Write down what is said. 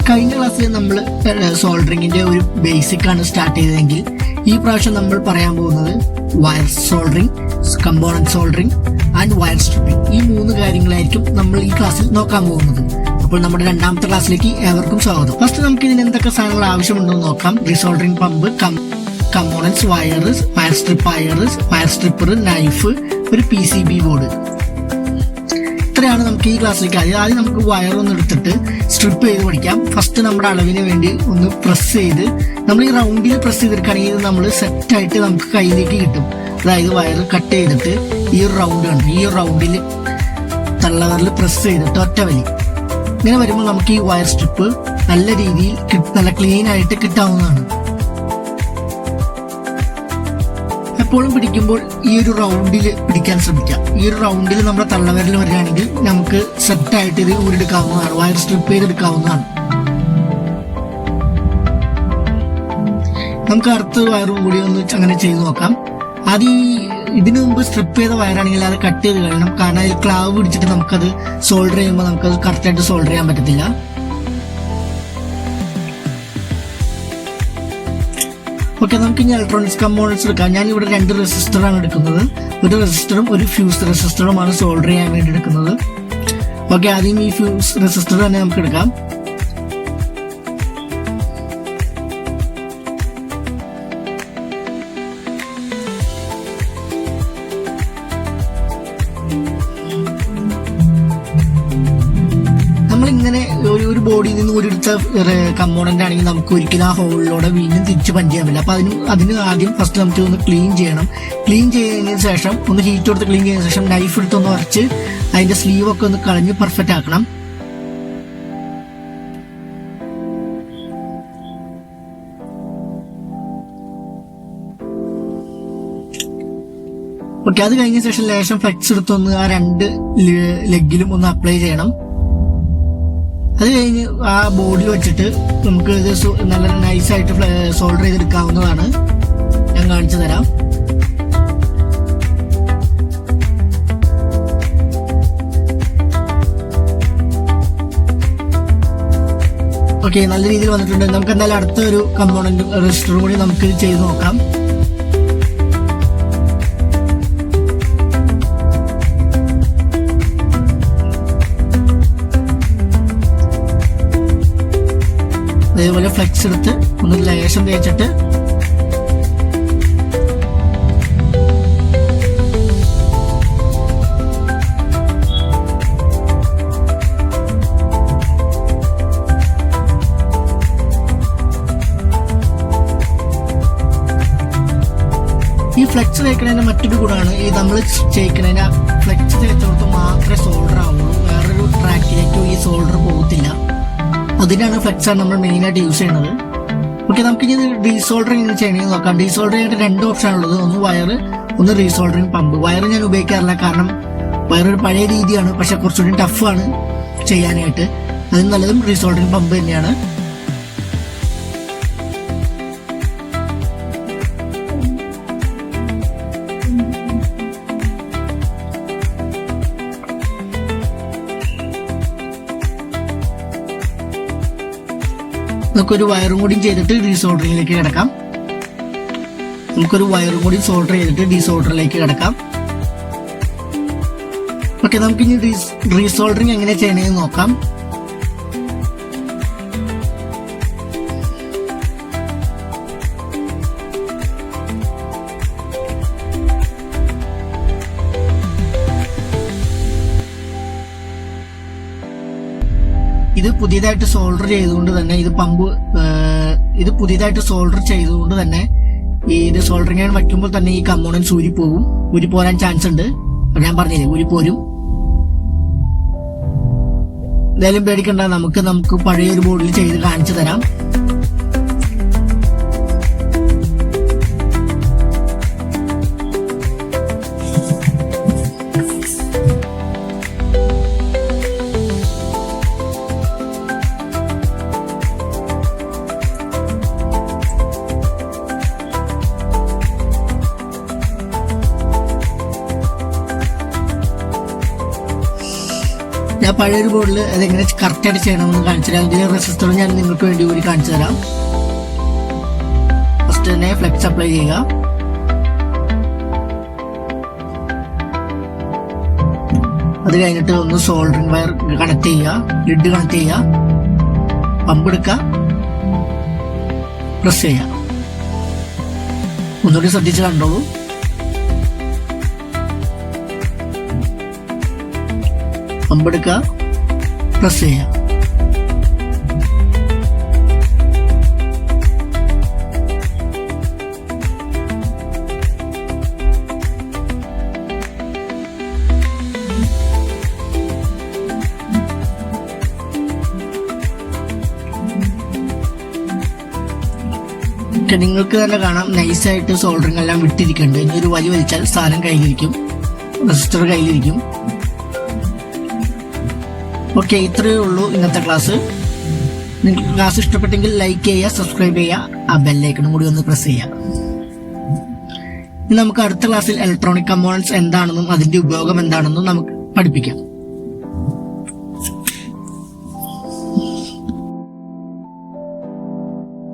കഴിഞ്ഞ ക്ലാസ്സിൽ നമ്മൾ സോൾഡറിങ്ങിന്റെ ഒരു ബേസിക് ആണ് സ്റ്റാർട്ട് ചെയ്തതെങ്കിൽ ഈ പ്രാവശ്യം നമ്മൾ പറയാൻ പോകുന്നത് wire soldering, component soldering and wire stripping. ഈ 3 കാര്യങ്ങളായിരിക്കും നമ്മൾ ഈ ക്ലാസ്സിൽ നോക്കാൻ പോകുന്നത്. അപ്പോൾ നമ്മുടെ രണ്ടാമത്തെ ക്ലാസ്സിലേക്ക് ഏവർക്കും സ്വാഗതം. ഫസ്റ്റ് നമുക്ക് ഇതിന് എന്തൊക്കെ സാധനങ്ങൾ ആവശ്യമുണ്ടെന്ന് നോക്കാം. Resoldering pump, components, wire stripper, knife, ഒരു PCB ബോർഡ്. ഇത്രയാണ് നമുക്ക് ഈ ക്ലാസ്സിലേക്ക്. ആദ്യം നമുക്ക് വയർ ഒന്ന് എടുത്തിട്ട് സ്ട്രിപ്പ് ചെയ്ത് പഠിക്കാം. ഫസ്റ്റ് നമ്മുടെ അളവിന് വേണ്ടി ഒന്ന് പ്രസ് ചെയ്ത്, നമ്മൾ ഈ റൗണ്ടിൽ പ്രസ് ചെയ്തെടുക്കുകയാണെങ്കിൽ നമ്മൾ സെറ്റായിട്ട് നമുക്ക് കയ്യിലേക്ക് കിട്ടും. അതായത് വയർ കട്ട് ചെയ്തിട്ട് ഈ ഒരു റൗണ്ട് ഉണ്ട്, ഈ റൗണ്ടിൽ തള്ളവറിൽ പ്രസ് ചെയ്തിട്ട് ഒറ്റ വലി. ഇങ്ങനെ വരുമ്പോൾ നമുക്ക് ഈ വയർ സ്ട്രിപ്പ് നല്ല രീതിയിൽ നല്ല ക്ലീൻ ആയിട്ട് കിട്ടാവുന്നതാണ്. എപ്പോഴും പിടിക്കുമ്പോൾ ഈ ഒരു റൗണ്ടിൽ പിടിക്കാൻ ശ്രമിക്കാം. ഈ ഒരു റൗണ്ടിൽ നമ്മുടെ തള്ളവിരൽ വരികയാണെങ്കിൽ നമുക്ക് സെറ്റായിട്ട് ഇത് ഊരെടുക്കാവുന്നതാണ്, വയർ സ്ട്രിപ്പ് ചെയ്തെടുക്കാവുന്നതാണ്. നമുക്ക് അടുത്ത വയറും കൂടി ഒന്ന് അങ്ങനെ ചെയ്ത് നോക്കാം. ആദ്യം ഇതിനു മുമ്പ് സ്ട്രിപ്പ് ചെയ്ത വയറാണെങ്കിൽ അത് കട്ട് ചെയ്ത് കളയണം. കാരണം അതിൽ ക്ലാവ് പിടിച്ചിട്ട് നമുക്കത് സോൾഡർ ചെയ്യുമ്പോൾ നമുക്കത് കറക്റ്റായിട്ട് സോൾഡർ ചെയ്യാൻ പറ്റത്തില്ല. ഓക്കെ, നമുക്ക് ഇനി ഇലക്ട്രോണിക്സ് കമ്പോണൻസ് എടുക്കാം. ഞാൻ ഇവിടെ 2 റെസിസ്റ്ററാണ് എടുക്കുന്നത്. ഒരു റെസിസ്റ്ററും ഒരു ഫ്യൂസ് റെസിസ്റ്ററുമാണ് സോൾഡർ ചെയ്യാൻ വേണ്ടി എടുക്കുന്നത്. ഓക്കെ, ആദ്യം ഈ ഫ്യൂസ് റെസിസ്റ്റർ തന്നെ നമുക്ക് എടുക്കാം. നമ്മളിങ്ങനെ ഒരു ബോഡിയിൽ നിന്ന് ഒരിടത്ത കമ്പോണന്റ് ആണെങ്കിൽ നമുക്ക് ഒരിക്കലും ആ ഹോളിലൂടെ വീണ്ടും തിരിച്ച് പഞ്ച് ചെയ്യാൻ പറ്റില്ല. അപ്പൊ അതിന് ആദ്യം ഫസ്റ്റ് നമുക്ക് ഒന്ന് ക്ലീൻ ചെയ്യണം. ക്ലീൻ ചെയ്തതിന് ശേഷം ഒന്ന് ഹീറ്റ് കൊടുത്ത് ക്ലീൻ ചെയ്തതിനു ശേഷം നൈഫ് എടുത്തൊന്ന് ഉറച്ച് അതിന്റെ സ്ലീവ് ഒക്കെ ഒന്ന് കളഞ്ഞ് പെർഫെക്റ്റ് ആക്കണം. ഓക്കെ, അത് കഴിഞ്ഞ ശേഷം ലേശം ഫ്ലെക്സ് എടുത്തൊന്ന് ആ 2 ലെഗിലും ഒന്ന് അപ്ലൈ ചെയ്യണം. അത് കഴിഞ്ഞ് ആ ബോഡി വെച്ചിട്ട് നമുക്ക് ഇത് നല്ല നൈസായിട്ട് സോൾഡർ ചെയ്തെടുക്കാവുന്നതാണ്. ഞാൻ കാണിച്ചു തരാം. ഓക്കെ, നല്ല രീതിയിൽ വന്നിട്ടുണ്ട്. നമുക്ക് എന്തായാലും അടുത്ത ഒരു കമ്പോണന്റ് റെസിസ്റ്ററും കൂടി നമുക്ക് ചെയ്ത് നോക്കാം. അതേപോലെ ഫ്ലെക്സ് എടുത്ത് ഒന്ന് ലേശം തേച്ചിട്ട് ഈ ഫ്ലെക്സ് തേക്കുന്നതിന് മറ്റൊരു ഗുണമാണ്, ഈ നമ്മൾ ചെയ്യിക്കുന്നതിന് ഫ്ലെക്സ് തേച്ചോടത്ത് മാത്രമേ സോൾഡർ ആവുള്ളൂ. വേറൊരു ട്രാക്കിലേക്കോ ഈ സോൾഡർ പോകത്തില്ല. അതിനാണ് ഫ്ലെക്സാണ് നമ്മൾ മെയിനായിട്ട് യൂസ് ചെയ്യുന്നത്. ഓക്കെ, നമുക്ക് ഇനി ഡീസോൾഡറിങ് എങ്ങനെ ചെയ്യണമെന്ന് നോക്കാം. ഡീസോൾഡറിംഗ് ആയിട്ട് 2 ഓപ്ഷൻ ഉള്ളത്, ഒന്ന് വയർ, ഒന്ന് റീസോൾഡറിംഗ് പമ്പ്. വയർ ഞാൻ ഉപയോഗിക്കാറില്ല, കാരണം വയർ ഒരു പഴയ രീതിയാണ്, പക്ഷെ കുറച്ചുകൂടി ടഫാണ് ചെയ്യാനായിട്ട്. അതിന് നല്ലതും റീസോൾഡറിംഗ് പമ്പ് തന്നെയാണ്. നമുക്കൊരു വയറും കൂടി ചെയ്തിട്ട് ഡീസോൾഡറിംഗിലേക്ക് കിടക്കാം. നമുക്കൊരു വയറും കൂടി സോൾഡർ ചെയ്തിട്ട് ഡീസോൾഡറിലേക്ക് കിടക്കാം. ഓക്കെ, നമുക്കിനി റീസോൾഡറിംഗ് എങ്ങനെ ചെയ്യണമെന്ന് നോക്കാം. ഇത് പുതിയതായിട്ട് സോൾഡർ ചെയ്തുകൊണ്ട് തന്നെ ഇത് പുതിയതായിട്ട് സോൾഡർ ചെയ്തുകൊണ്ട് തന്നെ ഇത് സോൾഡറിംഗ് ചെയ്യാൻ വയ്ക്കുമ്പോൾ തന്നെ ഈ കമ്പോണൻസ് ഊരിപ്പോരാൻ ചാൻസ് ഉണ്ട്. ഞാൻ പറഞ്ഞില്ലേ, ഊരിപ്പോരും. എന്തായാലും പേടിക്കണ്ട, നമുക്ക് പഴയൊരു ബോർഡിൽ ചെയ്ത് കാണിച്ചു തരാം. ഞാൻ പഴയൊരു ബോർഡിൽ അതെങ്ങനെ കറക്റ്റായിട്ട് ചെയ്യണമെന്ന് കാണിച്ചു തരാം. ഇതിലെ റെസിസ്റ്റർ ഞാൻ നിങ്ങൾക്ക് വേണ്ടി കൂടി കാണിച്ചു തരാം. ഫസ്റ്റ് തന്നെ ഫ്ലെക്സ് അപ്ലൈ ചെയ്യുക. അത് കഴിഞ്ഞിട്ട് ഒന്ന് സോൾഡറിംഗ് വയർ കണക്ട് ചെയ്യുക, ലിഡ് കണക്ട് ചെയ്യുക, പമ്പ് എടുക്കുക, പ്രസ് ചെയ്യുക. ഒന്നുകൂടി ശ്രദ്ധിച്ച് കണ്ടോളൂ. പമ്പ് എടുക്കുക, പ്രസ് ചെയ്യുക. നിങ്ങൾക്ക് തന്നെ കാണാം നൈസായിട്ട് സോൾഡറിംഗ് എല്ലാം വിട്ടിരിക്കുന്നുണ്ട്. ഇനി ഒരു വലി വലിച്ചാൽ സാധനം കയ്യിലിരിക്കും, റെസിസ്റ്റർ കയ്യിലിരിക്കും. ഓക്കെ, ഇത്രയേ ഉള്ളൂ ഇന്നത്തെ ക്ലാസ്. നിങ്ങൾക്ക് ക്ലാസ് ഇഷ്ടപ്പെട്ടെങ്കിൽ ലൈക്ക് ചെയ്യുക, സബ്സ്ക്രൈബ് ചെയ്യുക, ആ ബെല്ലൈക്കണും കൂടി ഒന്ന് പ്രസ് ചെയ്യുക. ഇനി നമുക്ക് അടുത്ത ക്ലാസ്സിൽ ഇലക്ട്രോണിക് കമ്പോണൻസ് എന്താണെന്നും അതിന്റെ ഉപയോഗം എന്താണെന്നും നമുക്ക് പഠിപ്പിക്കാം.